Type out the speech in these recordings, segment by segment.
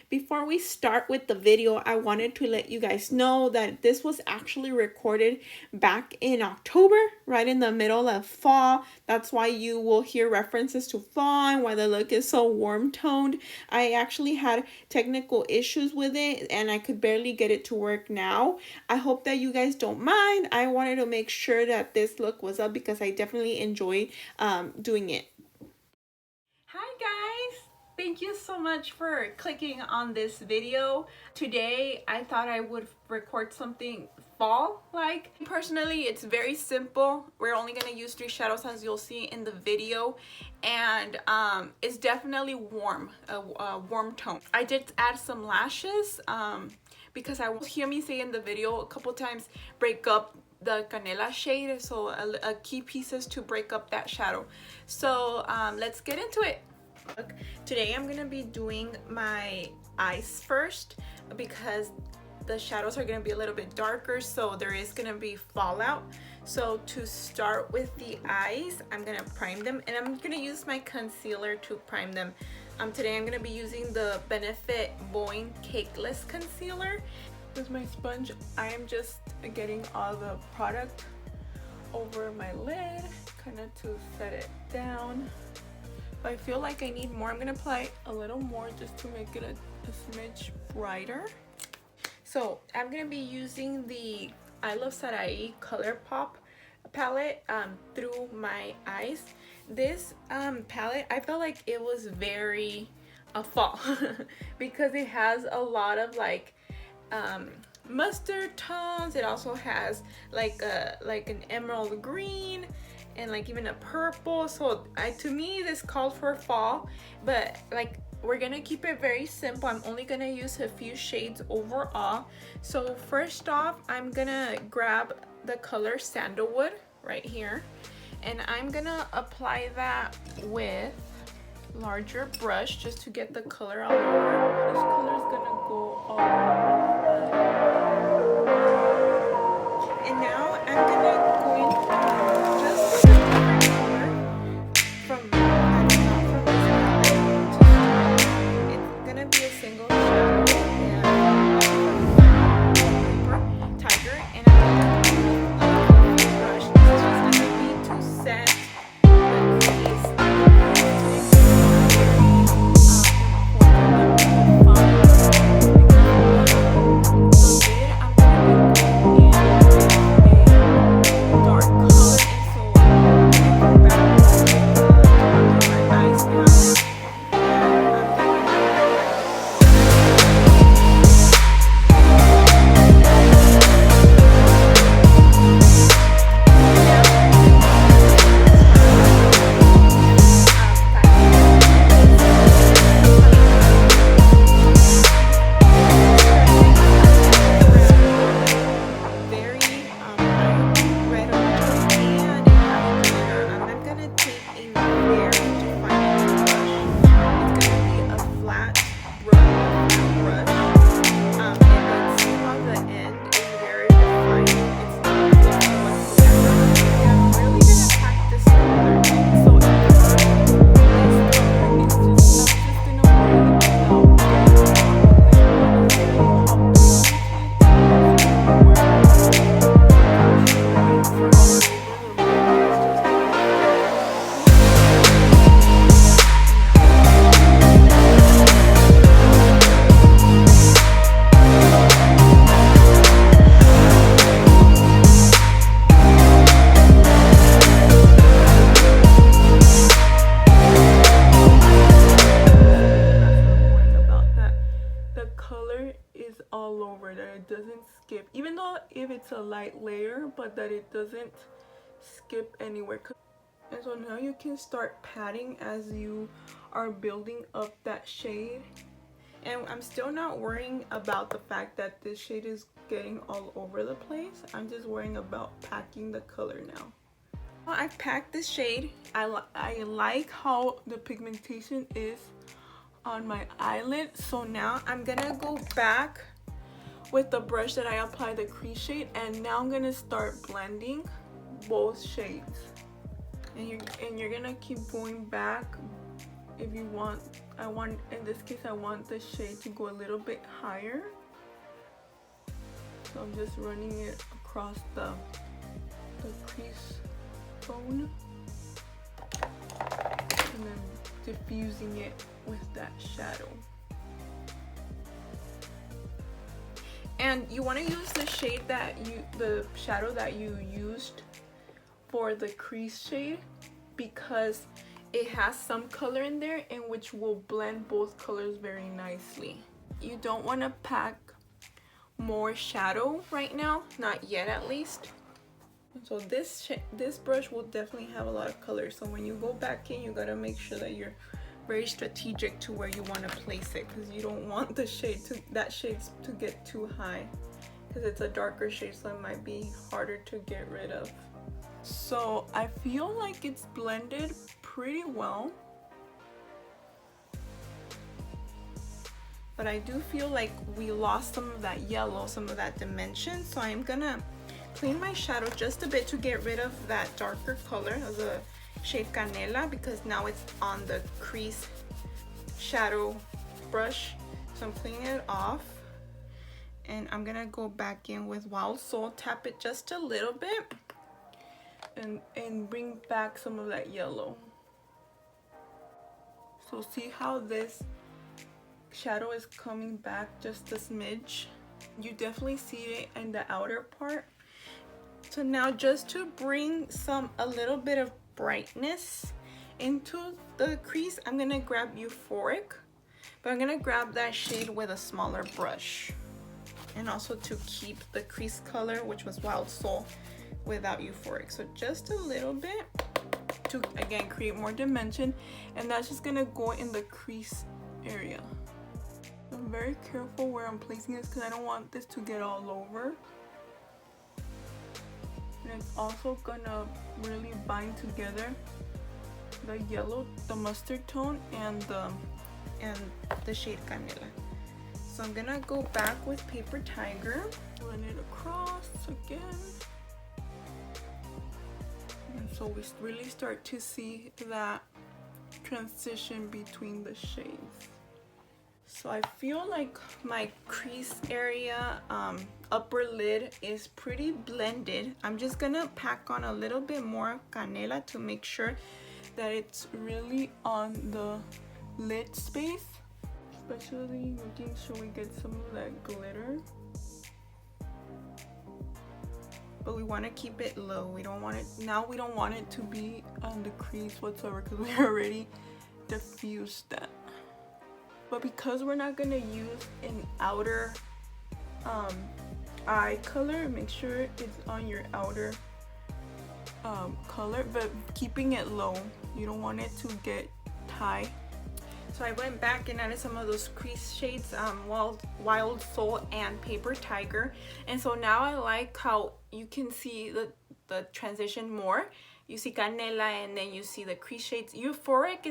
Before we start with the video, I wanted to let you guys know that this was actually recorded back in October, right in the middle of fall. That's why you will hear references to fall and why the look is so warm toned. I actually had technical issues with it and I could barely get it to work now. I hope that you guys don't mind. I wanted to make sure that this look was up because I definitely enjoyed doing it. Hi guys! Thank you so much for clicking on this video. Today I thought I would record something fall-like. Personally, it's very simple. We're only going to use 3 shadows as you'll see in the video, and it's definitely warm, a warm tone. I did add some lashes because I will hear me say in the video a couple times break up the canela shade, so a key piece is to break up that shadow. So let's get into it. Today I'm gonna be doing my eyes first because the shadows are gonna be a little bit darker, so there is gonna be fallout. So to start with the eyes, I'm gonna prime them, and I'm gonna use my concealer to prime them. Today I'm gonna be using the Benefit Boi-ing Cakeless concealer. With my sponge, I am just getting all the product over my lid, kind of to set it down. If I feel like I need more, I'm gonna apply a little more just to make it a smidge brighter. So I'm gonna be using the Iluvsarahii Colourpop palette through my eyes. This palette, I felt like it was very fall because it has a lot of like mustard tones. It also has like an emerald green and like even a purple. So to me this called for fall, but like we're gonna keep it very simple. I'm only gonna use a few shades overall. So first off, I'm gonna grab the color Sandalwood right here, and I'm gonna apply that with larger brush just to get the color all over. This color is gonna go all over. And now I'm gonna go in just a different color from this palette. It's gonna be a single shadow and tiger, and I'm gonna use a brush. This is just gonna be to set the crease. Even though if it's a light layer, but that it doesn't skip anywhere. And so now you can start patting as you are building up that shade. And I'm still not worrying about the fact that this shade is getting all over the place. I'm just worrying about packing the color now. Well, I've packed this shade. I like how the pigmentation is on my eyelid. So now I'm gonna go back with the brush that I applied the crease shade, and now I'm gonna start blending both shades. And you're gonna keep going back if you want in this case, I want the shade to go a little bit higher. So I'm just running it across the crease bone. And then diffusing it with that shadow. And you want to use the shade the shadow that you used for the crease shade, because it has some color in there and which will blend both colors very nicely. You don't want to pack more shadow right now, not yet at least. So this brush will definitely have a lot of color, so when you go back in, you gotta make sure that you're very strategic to where you want to place it, because you don't want the shade to get too high, because it's a darker shade, so it might be harder to get rid of. So I feel like it's blended pretty well, but I do feel like we lost some of that yellow, some of that dimension, so I'm gonna clean my shadow just a bit to get rid of that darker color of the shade Canela, because now it's on the crease shadow brush. So I'm cleaning it off, and I'm gonna go back in with Wild Soul, tap it just a little bit, and bring back some of that yellow. So see how this shadow is coming back just a smidge? You definitely see it in the outer part. So now, just to bring a little bit of brightness into the crease, I'm gonna grab Euphoric, but I'm gonna grab that shade with a smaller brush, and also to keep the crease color, which was Wild Soul, without Euphoric. So just a little bit to again create more dimension, and that's just gonna go in the crease area. I'm very careful where I'm placing this because I don't want this to get all over. And it's also gonna really bind together the yellow, the mustard tone, and the shade Canela. So I'm gonna go back with Paper Tiger, run it across again. And so we really start to see that transition between the shades. So I feel like my crease area, upper lid is pretty blended. I'm just gonna pack on a little bit more Canela to make sure that it's really on the lid space, especially making sure we get some of that glitter. But we want to keep it low. We don't want it to be on the crease whatsoever, because we already diffused that. But because we're not gonna use an outer eye color, make sure it's on your outer color, but keeping it low. You don't want it to get high. So I went back and added some of those crease shades, Wild Soul and Paper Tiger, and so now I like how you can see the transition more. You see Canela, and then you see the crease shades. Euphoric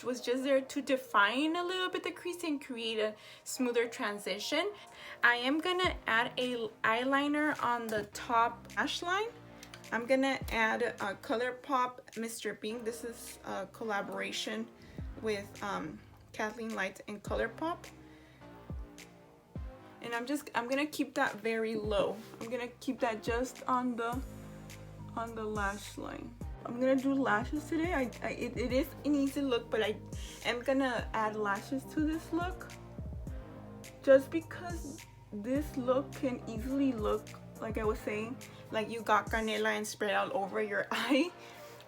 was just there to define a little bit the crease and create a smoother transition. I am gonna add a eyeliner on the top lash line. I'm gonna add a Colourpop Mr. Bing. This is a collaboration with Kathleenlights and Colourpop. And I'm gonna keep that very low. I'm gonna keep that just on the lash line. I'm gonna do lashes today. It is an easy look, but I am gonna add lashes to this look, just because this look can easily look, like I was saying, like you got Canela and spread all over your eye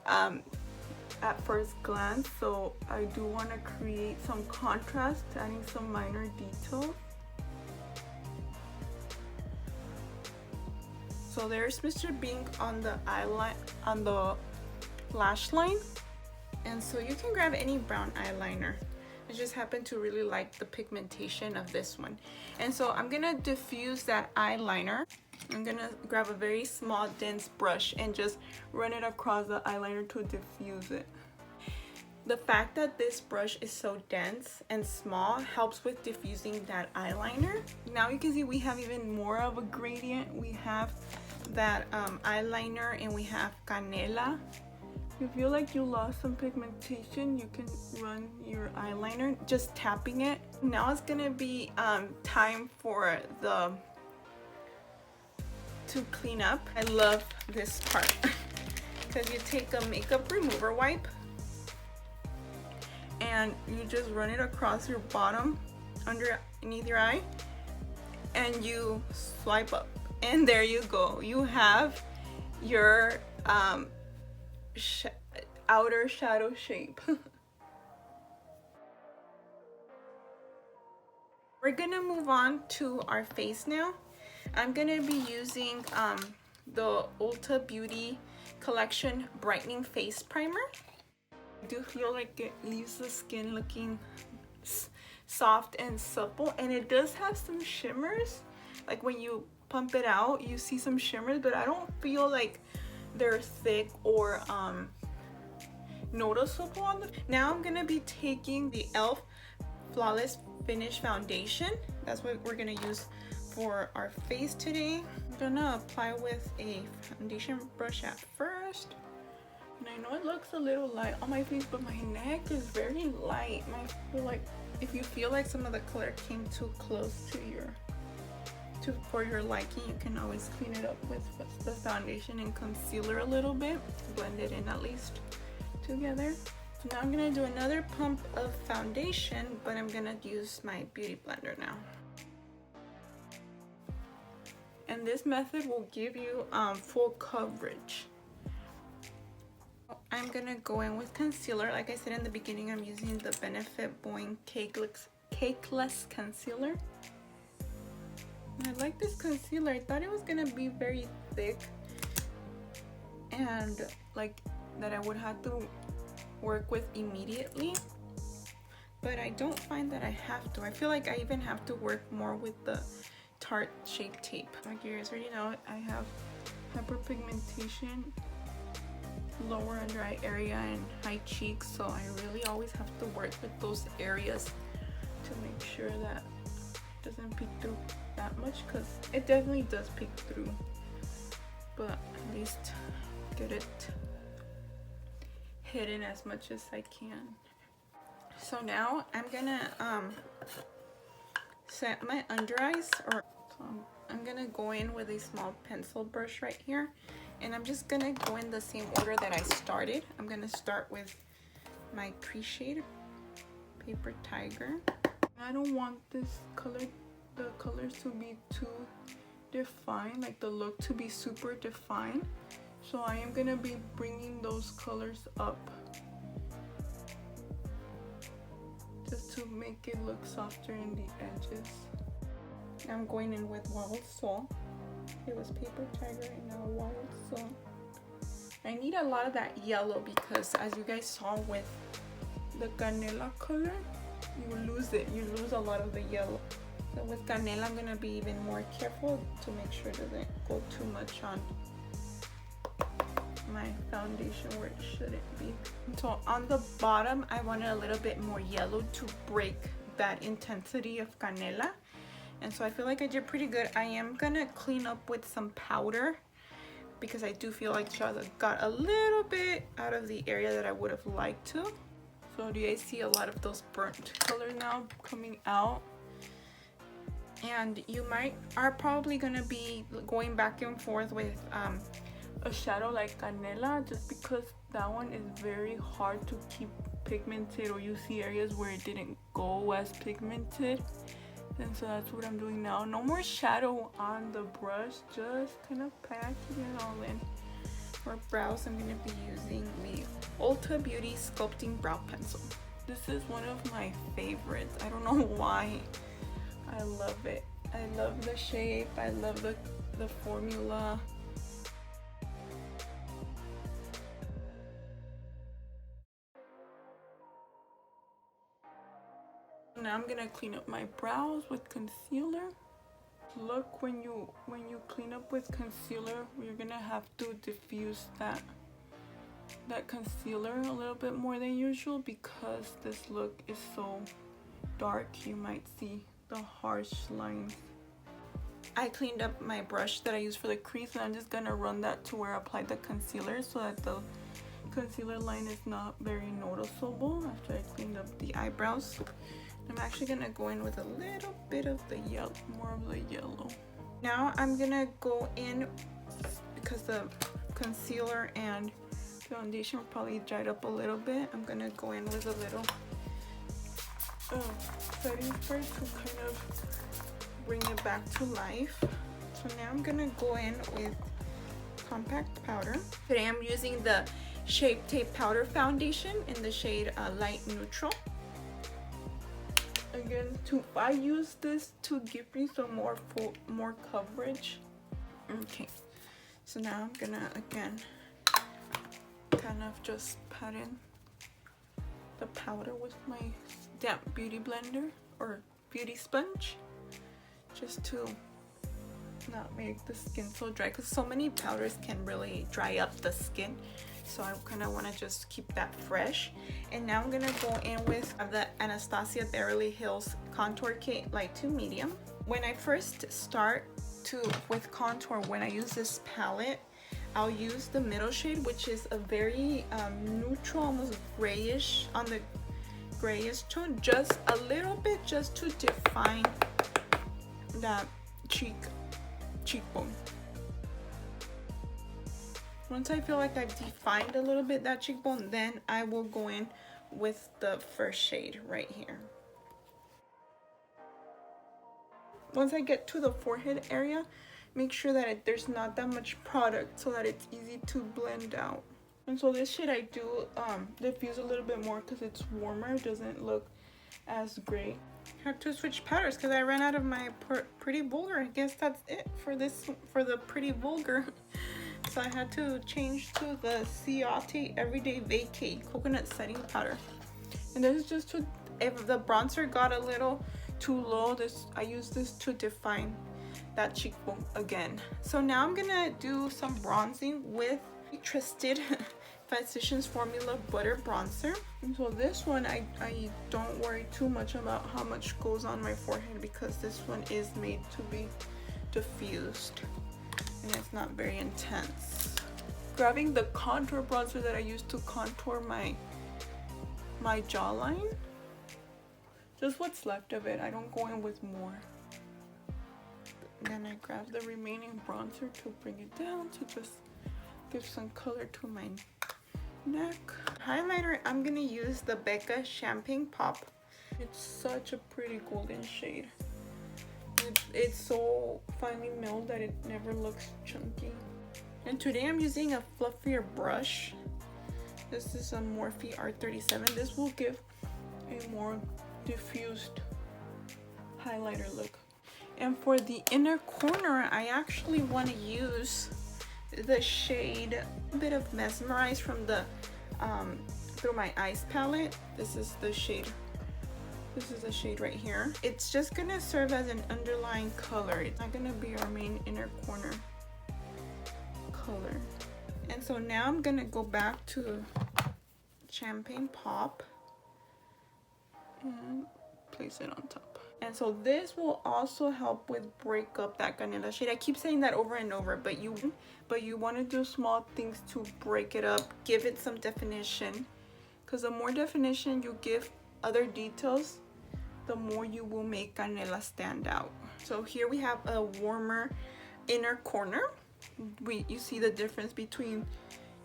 at first glance. So I do want to create some contrast, adding some minor details. So there's Mr. Bing on the eyeline, on the lash line, and so you can grab any brown eyeliner. I just happen to really like the pigmentation of this one, and so I'm gonna diffuse that eyeliner. I'm gonna grab a very small dense brush and just run it across the eyeliner to diffuse it. The fact that this brush is so dense and small helps with diffusing that eyeliner. Now you can see we have even more of a gradient. We have that eyeliner, and we have Canela you feel like you lost some pigmentation, you can run your eyeliner just tapping it. Now it's gonna be time for to clean up. I love this part because you take a makeup remover wipe and you just run it across your bottom underneath your eye and you swipe up, and there you go. You have your outer shadow shape. We're gonna move on to our face now. I'm gonna be using the Ulta Beauty Collection Brightening Face Primer. I do feel like it leaves the skin looking soft and supple, and it does have some shimmers. Like when you pump it out, you see some shimmers, but I don't feel like they're thick or noticeable on the. Now I'm gonna be taking the E.L.F Flawless Finish Foundation. That's what we're gonna use for our face today. I'm gonna apply with a foundation brush at first. And I know it looks a little light on my face, but my neck is very light. And I feel like if you feel like some of the color came too close to for your liking, you can always clean it up with the foundation and concealer a little bit. Blend it in at least together. So now I'm gonna do another pump of foundation, but I'm gonna use my beauty blender now. And this method will give you full coverage. I'm gonna go in with concealer. Like I said in the beginning, I'm using the Benefit Boi-ing Cakeless concealer. And I like this concealer. I thought it was gonna be very thick and like that I would have to work with immediately, but I don't find that I have to. I feel like I even have to work more with the Tarte Shape Tape. Like you guys already know, I have hyperpigmentation, lower under eye area and high cheeks, so I really always have to work with those areas to make sure that it doesn't peek through that much, because it definitely does peek through, but at least get it hidden as much as I can. So now I'm gonna set my under eyes, or so I'm gonna go in with a small pencil brush right here, and I'm just gonna go in the same order that I started. I'm gonna start with my pre-shade Paper Tiger. I don't want the colors to be too defined, like the look to be super defined. So I am gonna be bringing those colors up just to make it look softer in the edges. I'm going in with xoxo. It was Paper Tiger and now xoxo. I need a lot of that yellow because, as you guys saw with the Canela color, you lose it. You lose a lot of the yellow. So with Canela, I'm gonna be even more careful to make sure it doesn't go too much on my foundation where it shouldn't be. So on the bottom, I wanted a little bit more yellow to break that intensity of Canela, and so I feel like I did pretty good. I am gonna clean up with some powder because I do feel like I got a little bit out of the area that I would have liked to. So do you guys see a lot of those burnt colors now coming out? And you are probably gonna be going back and forth with a shadow like Canela, just because that one is very hard to keep pigmented, or you see areas where it didn't go as pigmented. And so that's what I'm doing now. No more shadow on the brush, just kind of packing it all in. For brows, I'm going to be using the Ulta Beauty Sculpting Brow Pencil. This is one of my favorites. I don't know why. I love it. I love the shape. I love the formula. Now I'm gonna clean up my brows with concealer. Look, when you clean up with concealer, you're gonna have to diffuse that concealer a little bit more than usual, because this look is so dark. You might see the harsh lines. I cleaned up my brush that I use for the crease, and I'm just gonna run that to where I applied the concealer so that the concealer line is not very noticeable after I cleaned up the eyebrows. I'm actually gonna go in with a little bit of the yellow, more of the yellow. Now I'm gonna go in, because the concealer and foundation will probably dried up a little bit. I'm gonna go in with a little setting spray to kind of bring it back to life. So now I'm gonna go in with compact powder. Today I'm using the Shape Tape Powder Foundation in the shade Light Neutral. Again, I use this to give me some more coverage. Okay, so now I'm gonna again kind of just pat in the powder with my damp beauty blender or beauty sponge, just to not make the skin so dry, because so many powders can really dry up the skin. So I kind of want to just keep that fresh. And now I'm gonna go in with the Anastasia Beverly Hills Contour Kit Light to Medium. When I first start with contour, when I use this palette, I'll use the middle shade, which is a very neutral, almost grayish, on the grayish tone, just a little bit, just to define that cheekbone. Once I feel like I've defined a little bit that cheekbone, then I will go in with the first shade right here. Once I get to the forehead area, make sure that there's not that much product so that it's easy to blend out. And so this shade I do diffuse a little bit more because it's warmer, it doesn't look as great. I have to switch powders because I ran out of my Pretty Vulgar. I guess that's it for the Pretty Vulgar. So I had to change to the Ciate Everyday VACAY Coconut Setting Powder. And this is just to, if the bronzer got a little too low, I use this to define that cheekbone again. So now I'm gonna do some bronzing with Trusted Physicians Formula Butter Bronzer. And so this one, I don't worry too much about how much goes on my forehead, because this one is made to be diffused and it's not very intense. Grabbing the contour bronzer that I used to contour my jawline, just what's left of it. I don't go in with more. Then I grab the remaining bronzer to bring it down to just give some color to my neck. Highlighter, I'm gonna use the Becca Champagne Pop. It's such a pretty golden shade. It's so finely milled that it never looks chunky. And today I'm using a fluffier brush. This is a Morphe R37. This will give a more diffused highlighter look. And for the inner corner, I actually want to use the shade a bit of Mesmerize from the Through My Eyes palette. This is the shade right here. It's just gonna serve as an underlying color. It's not gonna be our main inner corner color. And so now I'm gonna go back to Champagne Pop and place it on top. And so this will also help with break up that canela shade. I keep saying that over and over, but you want to do small things to break it up, give it some definition, because the more definition you give other details, the more you will make canela stand out. So here we have a warmer inner corner. You see the difference between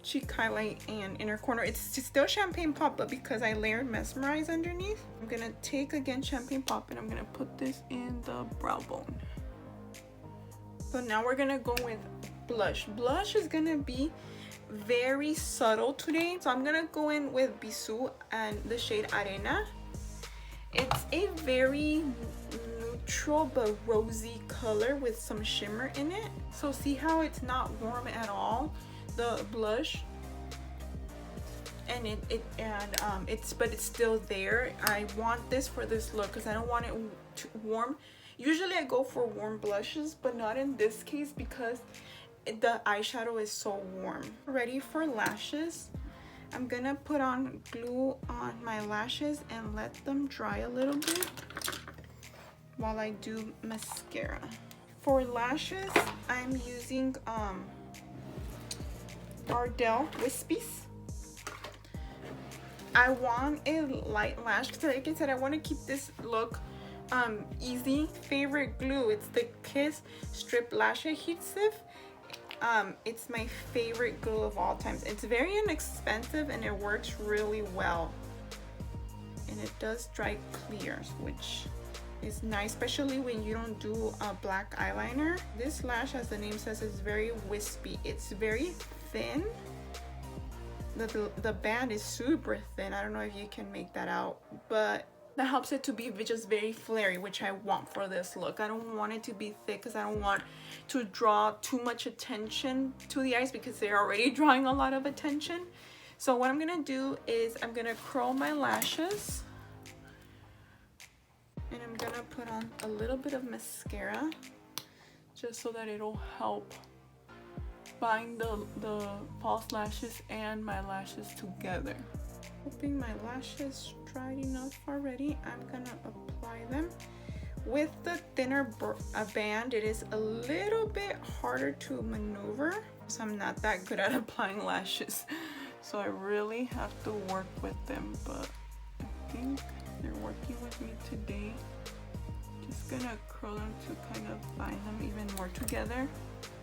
cheek highlight and inner corner. It's still Champagne Pop, but because I layered Mesmerize underneath, I'm gonna take again Champagne Pop and I'm gonna put this in the brow bone. So now we're gonna go with blush. Blush is gonna be very subtle today. So I'm gonna go in with Bissu and the shade Arena. It's a very neutral but rosy color with some shimmer in it. So see how it's not warm at all, the blush, and but it's still there. I want this for this look because I don't want it too warm. Usually I go for warm blushes, but not in this case because the eyeshadow is so warm. Ready for lashes. I'm gonna put on glue on my lashes and let them dry a little bit while I do mascara. For lashes, I'm using Ardell Wispies. I want a light lash because, like I said, I want to keep this look easy. Favorite glue, it's the Kiss Strip Lash Adhesive. It's my favorite glue of all times. It's very inexpensive and it works really well, and it does dry clear, which is nice, especially when you don't do a black eyeliner. This lash, as the name says, is very wispy. It's very thin. The band is super thin. I don't know if you can make that out, but that helps it to be just very flary, which I want for this look. I don't want it to be thick because I don't want to draw too much attention to the eyes because they're already drawing a lot of attention. So what I'm gonna do is I'm gonna curl my lashes, and I'm gonna put on a little bit of mascara just so that it'll help bind the false lashes and my lashes together. Hoping my lashes dried enough already, I'm gonna apply them. With the thinner band, it is a little bit harder to maneuver, so I'm not that good at applying lashes. So I really have to work with them, but I think they're working with me today. Just gonna curl them to kind of bind them even more together.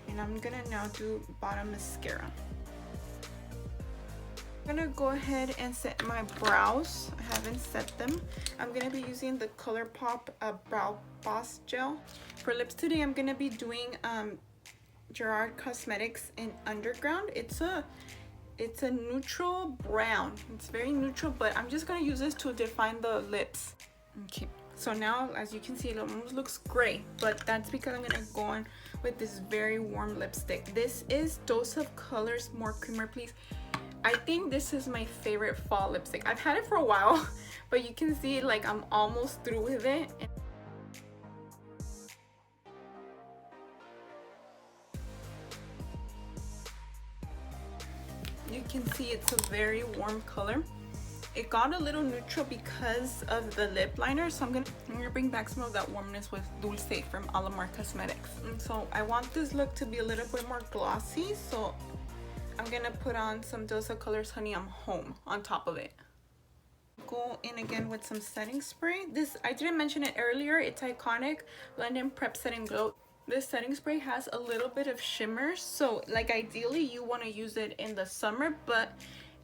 And I'm gonna now do bottom mascara. I'm gonna go ahead and set my brows. I haven't set them. I'm gonna be using the Colourpop Brow Boss Gel. For lips today, I'm gonna be doing Gerard Cosmetics in Underground. It's a neutral brown. It's very neutral, but I'm just gonna use this to define the lips. Okay. So now, as you can see, it almost looks gray, but that's because I'm gonna go on with this very warm lipstick. This is Dose of Colors More Creamer Please. I think this is my favorite fall lipstick. I've had it for a while, but you can see like I'm almost through with it. You can see it's a very warm color. It got a little neutral because of the lip liner, so I'm gonna bring back some of that warmness with Dulce from Alamar Cosmetics. And so I want this look to be a little bit more glossy, so I'm gonna put on some Dose of Colors Honey I'm Home on top of it. Go in again with some setting spray. This, I didn't mention it earlier, it's Iconic Blend and Prep Setting Glow. This setting spray has a little bit of shimmer, so like ideally you want to use it in the summer, but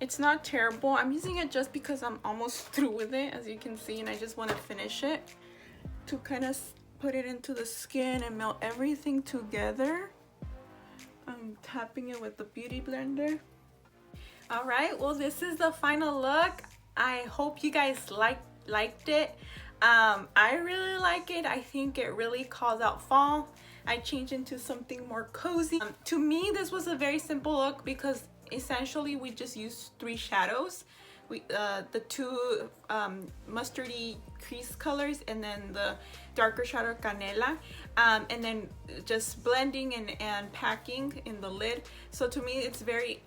it's not terrible. I'm using it just because I'm almost through with it, as you can see, and I just want to finish it to kind of put it into the skin and melt everything together. I'm tapping it with the Beauty Blender. All right, well, this is the final look. I hope you guys liked it. I really like it. I think it really calls out fall. I changed into something more cozy. To me, this was a very simple look because essentially we just used 3 shadows. The 2 mustardy crease colors, and then the darker shadow Canela, and then just blending and packing in the lid. So to me,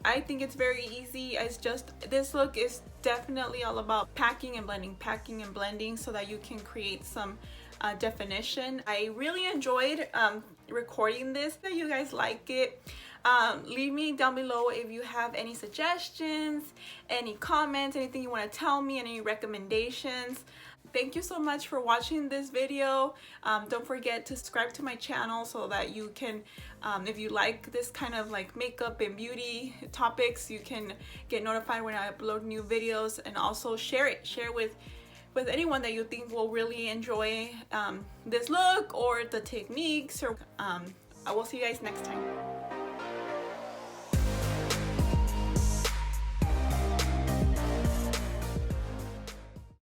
I think it's very easy. It's just, this look is definitely all about packing and blending so that you can create some definition. I really enjoyed recording this. If you guys like it, leave me down below if you have any suggestions, any comments, anything you want to tell me, any recommendations. Thank you so much for watching this video. Don't forget to subscribe to my channel so that you can, if you like this kind of like makeup and beauty topics, you can get notified when I upload new videos, and also share with anyone that you think will really enjoy this look or the techniques. Or I will see you guys next time.